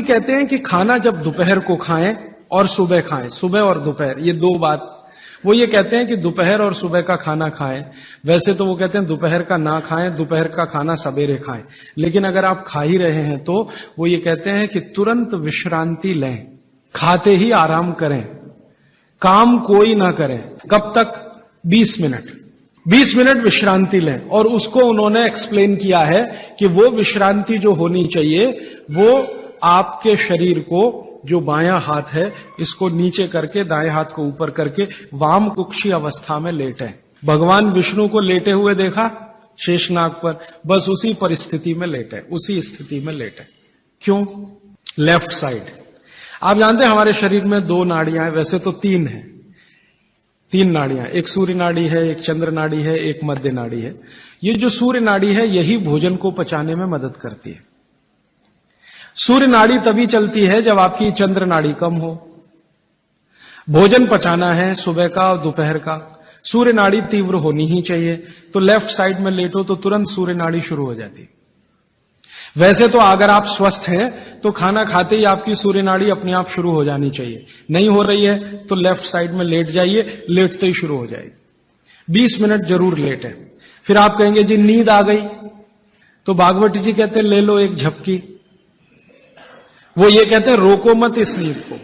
कहते हैं कि खाना जब दोपहर को खाएं और सुबह खाएं, सुबह और दोपहर, ये दो बात। वो ये कहते हैं कि दोपहर और सुबह का खाना खाएं। वैसे तो वो कहते हैं दोपहर का ना खाएं, दोपहर का खाना सवेरे खाएं। लेकिन अगर आप खा ही रहे हैं तो वो ये कहते हैं कि तुरंत विश्रांति लें, खाते ही आराम करें, काम कोई ना करें। कब तक? 20 मिनट। 20 मिनट विश्रांति लें। और उसको उन्होंने एक्सप्लेन किया है कि वो विश्रांति जो होनी चाहिए वो आपके शरीर को, जो बायां हाथ है इसको नीचे करके दाएं हाथ को ऊपर करके वाम कुक्षी अवस्था में लेटें। भगवान विष्णु को लेटे हुए देखा शेषनाग पर, बस उसी परिस्थिति में लेटें, उसी स्थिति में लेटें। क्यों? Left side. आप जानते हैं हमारे शरीर में 2 नाड़ियां हैं, वैसे तो 3 है, 3 नाड़ियां, एक सूर्य नाड़ी है, एक चंद्र नाड़ी है, एक मध्य नाड़ी है। ये जो सूर्य नाड़ी है यही भोजन को पचाने में मदद करती है। सूर्य नाड़ी तभी चलती है जब आपकी चंद्र नाड़ी कम हो। भोजन पचाना है सुबह का और दोपहर का, सूर्य नाड़ी तीव्र होनी ही चाहिए। तो लेफ्ट साइड में लेटो तो तुरंत सूर्य नाड़ी शुरू हो जाती है। वैसे तो अगर आप स्वस्थ हैं तो खाना खाते ही आपकी सूर्य नाड़ी अपने आप शुरू हो जानी चाहिए। नहीं हो रही है तो लेफ्ट साइड में लेट जाइए, लेटते ही शुरू हो जाएगी। 20 मिनट जरूर लेटें। फिर आप कहेंगे जी नींद आ गई, तो भागवत जी कहते हैं ले लो एक झपकी। वो ये कहते हैं रोको मत इस नींद को।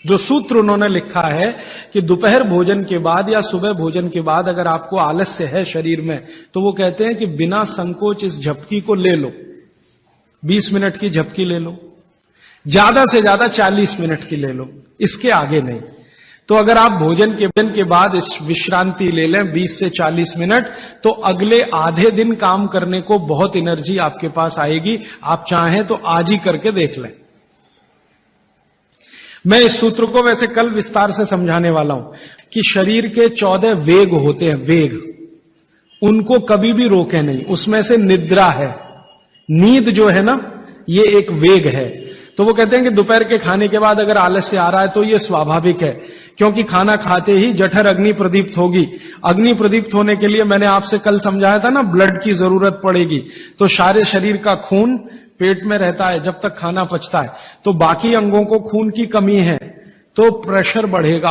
जो सूत्र उन्होंने लिखा है कि दोपहर भोजन के बाद या सुबह भोजन के बाद अगर आपको आलस्य है शरीर में, तो वो कहते हैं कि बिना संकोच इस झपकी को ले लो। 20 मिनट की झपकी ले लो, ज्यादा से ज्यादा 40 मिनट की ले लो, इसके आगे नहीं। तो अगर आप भोजन के बाद इस विश्रांति ले लें 20 से 40 मिनट, तो अगले आधे दिन काम करने को बहुत एनर्जी आपके पास आएगी। आप चाहें तो आज ही करके देख लें। मैं इस सूत्र को वैसे कल विस्तार से समझाने वाला हूं कि शरीर के 14 वेग होते हैं, वेग, उनको कभी भी रोके नहीं। उसमें से निद्रा है, नींद जो है ना, ये एक वेग है। तो वो कहते हैं कि दोपहर के खाने के बाद अगर आलस्य आ रहा है तो ये स्वाभाविक है, क्योंकि खाना खाते ही जठर अग्नि प्रदीप्त होगी। अग्नि प्रदीप्त होने के लिए मैंने आपसे कल समझाया था ना, ब्लड की जरूरत पड़ेगी। तो सारे शरीर का खून पेट में रहता है जब तक खाना पचता है। तो बाकी अंगों को खून की कमी है तो प्रेशर बढ़ेगा,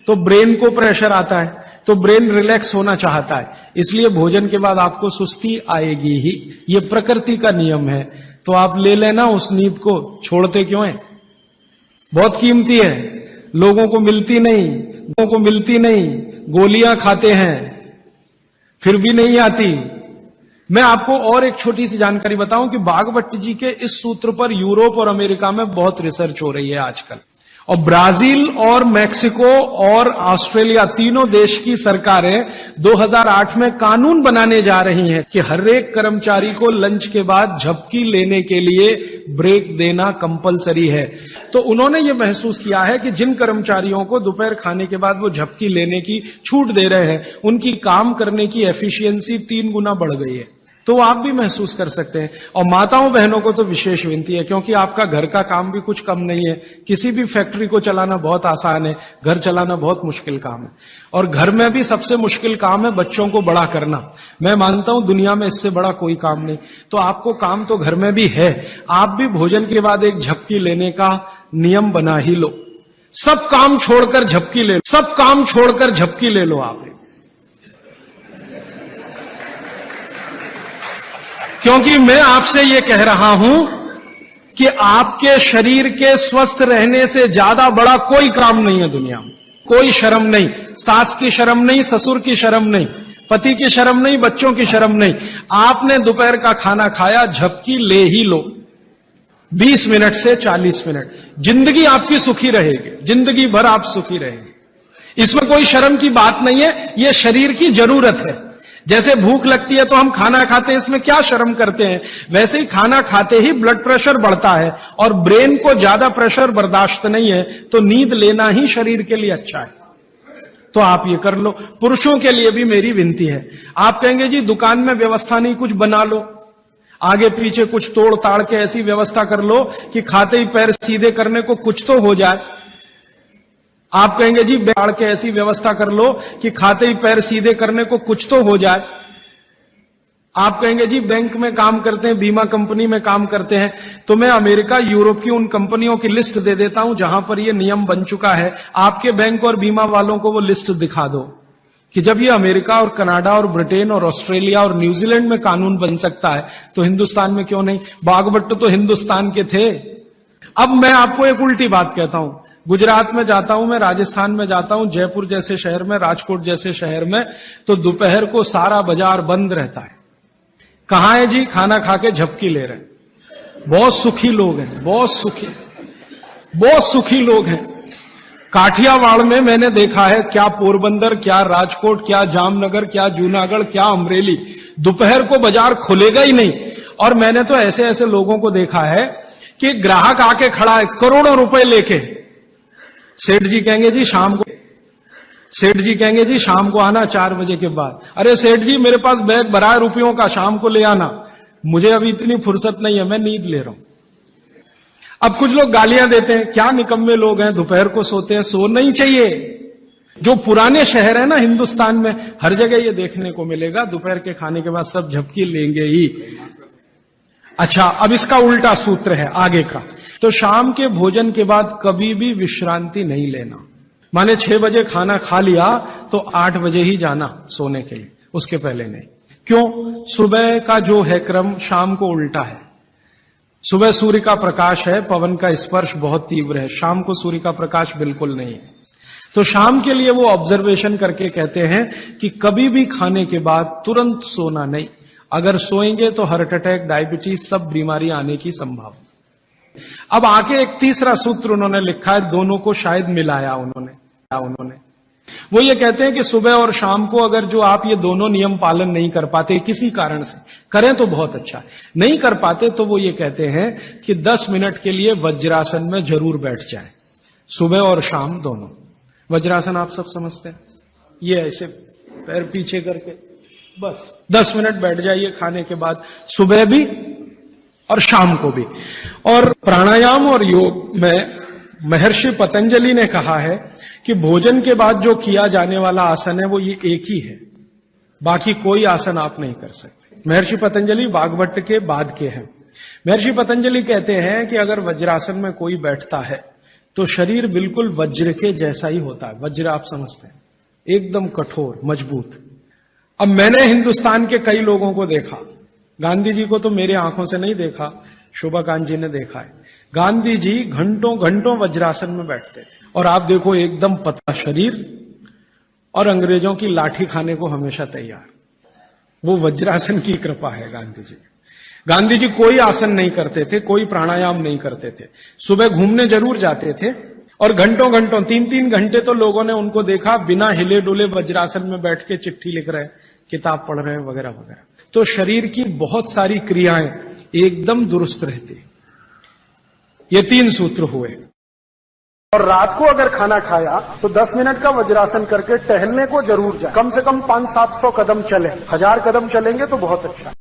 तो ब्रेन को प्रेशर आता है, तो ब्रेन रिलैक्स होना चाहता है, इसलिए भोजन के बाद आपको सुस्ती आएगी ही। ये प्रकृति का नियम है। तो आप ले लेना उस नींद को, छोड़ते क्यों हैं? बहुत कीमती है, लोगों को मिलती नहीं, लोगों को मिलती नहीं। गोलियां खाते हैं फिर भी नहीं आती। मैं आपको और एक छोटी सी जानकारी बताऊं कि भागवत जी के इस सूत्र पर यूरोप और अमेरिका में बहुत रिसर्च हो रही है आजकल। और ब्राजील और मैक्सिको और ऑस्ट्रेलिया, तीनों देश की सरकारें 2008 में कानून बनाने जा रही हैं कि हर एक कर्मचारी को लंच के बाद झपकी लेने के लिए ब्रेक देना कंपलसरी है। तो उन्होंने ये महसूस किया है कि जिन कर्मचारियों को दोपहर खाने के बाद वो झपकी लेने की छूट दे रहे हैं, उनकी काम करने की एफिशिएंसी 3 गुना बढ़ गई है। तो आप भी महसूस कर सकते हैं। और माताओं बहनों को तो विशेष विनती है, क्योंकि आपका घर का काम भी कुछ कम नहीं है। किसी भी फैक्ट्री को चलाना बहुत आसान है, घर चलाना बहुत मुश्किल काम है। और घर में भी सबसे मुश्किल काम है बच्चों को बड़ा करना। मैं मानता हूं दुनिया में इससे बड़ा कोई काम नहीं। तो आपको काम तो घर में भी है, आप भी भोजन के बाद एक झपकी लेने का नियम बना ही लो। सब काम छोड़कर झपकी ले लो, सब काम छोड़कर झपकी ले लो आप। क्योंकि मैं आपसे यह कह रहा हूं कि आपके शरीर के स्वस्थ रहने से ज्यादा बड़ा कोई काम नहीं है दुनिया में। कोई शर्म नहीं, सास की शर्म नहीं, ससुर की शर्म नहीं, पति की शर्म नहीं, बच्चों की शर्म नहीं। आपने दोपहर का खाना खाया, झपकी ले ही लो 20 मिनट से 40 मिनट। जिंदगी आपकी सुखी रहेगी, जिंदगी भर आप सुखी रहेंगे। इसमें कोई शर्म की बात नहीं है, यह शरीर की जरूरत है। जैसे भूख लगती है तो हम खाना खाते हैं, इसमें क्या शर्म करते हैं? वैसे ही खाना खाते ही ब्लड प्रेशर बढ़ता है और ब्रेन को ज्यादा प्रेशर बर्दाश्त नहीं है, तो नींद लेना ही शरीर के लिए अच्छा है। तो आप ये कर लो। पुरुषों के लिए भी मेरी विनती है। आप कहेंगे जी दुकान में व्यवस्था नहीं, कुछ बना लो, आगे पीछे कुछ तोड़ ताड़ के ऐसी व्यवस्था कर लो कि खाते ही पैर सीधे करने को कुछ तो हो जाए। आप कहेंगे जी बैठ के ऐसी व्यवस्था कर लो कि खाते ही पैर सीधे करने को कुछ तो हो जाए। आप कहेंगे जी बैंक में काम करते हैं, बीमा कंपनी में काम करते हैं, तो मैं अमेरिका, यूरोप की उन कंपनियों की लिस्ट दे देता हूं जहां पर यह नियम बन चुका है। आपके बैंक और बीमा वालों को वो लिस्ट दिखा दो कि जब ये अमेरिका और कनाडा और ब्रिटेन और ऑस्ट्रेलिया और न्यूजीलैंड में कानून बन सकता है तो हिंदुस्तान में क्यों नहीं? बागभट्ट तो हिंदुस्तान के थे। अब मैं आपको एक उल्टी बात कहता हूं, गुजरात में जाता हूं, मैं राजस्थान में जाता हूं, जयपुर जैसे शहर में, राजकोट जैसे शहर में, तो दोपहर को सारा बाजार बंद रहता है। कहां है जी? खाना खा के झपकी ले रहे हैं। बहुत सुखी लोग हैं, बहुत सुखी लोग हैं। काठियावाड़ में मैंने देखा है, क्या पोरबंदर, क्या राजकोट, क्या जामनगर, क्या जूनागढ़, क्या अमरेली, दोपहर को बाजार खुलेगा ही नहीं। और मैंने तो ऐसे ऐसे लोगों को देखा है कि ग्राहक आके खड़ा है करोड़ों रुपए लेके, सेठ जी कहेंगे जी शाम को आना 4 बजे के बाद। अरे सेठ जी मेरे पास बैग भरा है रुपयों का, शाम को ले आना, मुझे अभी इतनी फुर्सत नहीं है, मैं नींद ले रहा हूं। अब कुछ लोग गालियां देते हैं, क्या निकम्मे लोग हैं, दोपहर को सोते हैं। सोना ही चाहिए। जो पुराने शहर है ना हिंदुस्तान में, हर जगह ये देखने को मिलेगा, दोपहर के खाने के बाद सब झपकी लेंगे ही। अच्छा, अब इसका उल्टा सूत्र है आगे का। तो शाम के भोजन के बाद कभी भी विश्रांति नहीं लेना। माने 6 बजे खाना खा लिया तो 8 बजे ही जाना सोने के लिए, उसके पहले नहीं। क्यों? सुबह का जो है क्रम शाम को उल्टा है। सुबह सूर्य का प्रकाश है, पवन का स्पर्श बहुत तीव्र है, शाम को सूर्य का प्रकाश बिल्कुल नहीं है। तो शाम के लिए वो ऑब्जर्वेशन करके कहते हैं कि कभी भी खाने के बाद तुरंत सोना नहीं। अगर सोएंगे तो हार्ट अटैक, डायबिटीज, सब बीमारी आने की संभावना। अब आके एक तीसरा सूत्र उन्होंने लिखा है, दोनों को शायद मिलाया उन्होंने। वो ये कहते हैं कि सुबह और शाम को अगर जो आप ये दोनों नियम पालन नहीं कर पाते, किसी कारण से करें तो बहुत अच्छा है, नहीं कर पाते तो वो ये कहते हैं कि 10 मिनट के लिए वज्रासन में जरूर बैठ जाए, सुबह और शाम दोनों। वज्रासन आप सब समझते हैं, ये ऐसे पैर पीछे करके बस 10 मिनट बैठ जाइए खाने के बाद, सुबह भी और शाम को भी। और प्राणायाम और योग में महर्षि पतंजलि ने कहा है कि भोजन के बाद जो किया जाने वाला आसन है वो ये एक ही है, बाकी कोई आसन आप नहीं कर सकते। महर्षि पतंजलि बागभट्ट के बाद के हैं। महर्षि पतंजलि कहते हैं कि अगर वज्रासन में कोई बैठता है तो शरीर बिल्कुल वज्र के जैसा ही होता है। वज्र आप समझते हैं, एकदम कठोर, मजबूत। अब मैंने हिंदुस्तान के कई लोगों को देखा, गांधी जी को तो मेरे आंखों से नहीं देखा, शोभाकांत जी ने देखा है। गांधी जी घंटों घंटों वज्रासन में बैठते थे और आप देखो एकदम पतला शरीर और अंग्रेजों की लाठी खाने को हमेशा तैयार। वो वज्रासन की कृपा है गांधी जी। गांधी जी कोई आसन नहीं करते थे, कोई प्राणायाम नहीं करते थे। सुबह घूमने जरूर जाते थे और घंटों घंटों 3-3 घंटे तो लोगों ने उनको देखा बिना हिले डुले वज्रासन में बैठ के चिट्ठी लिख रहे, किताब पढ़ रहे वगैरह वगैरह। तो शरीर की बहुत सारी क्रियाएं एकदम दुरुस्त रहती। ये 3 सूत्र हुए। और रात को अगर खाना खाया तो 10 मिनट का वज्रासन करके टहलने को जरूर जाए, कम से कम 500-700 कदम चलें। 1000 कदम चलेंगे तो बहुत अच्छा।